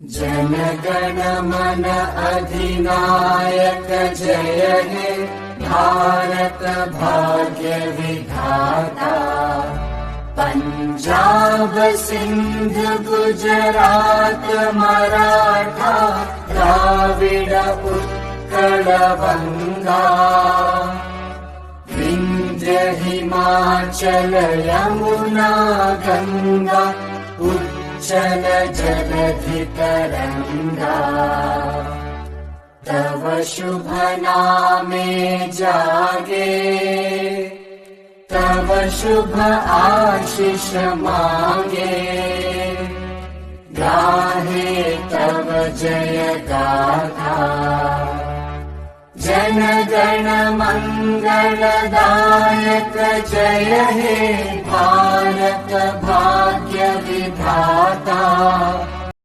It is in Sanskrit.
जन गण मन अधिनायक जय हे भारत भाग्य विधाता। पंजाब सिंध गुजरात मराठा द्राविड उत्कल बंगा। विंध्य हिमाचल यमुना गंगा उच्चल जलधि तरंगा। तव शुभ नामे जागे तव शुभ आशीष मांगे। गाहे तव जय गाथा जन गण मंगलदायक जय हे भारत भाग्य विधाता।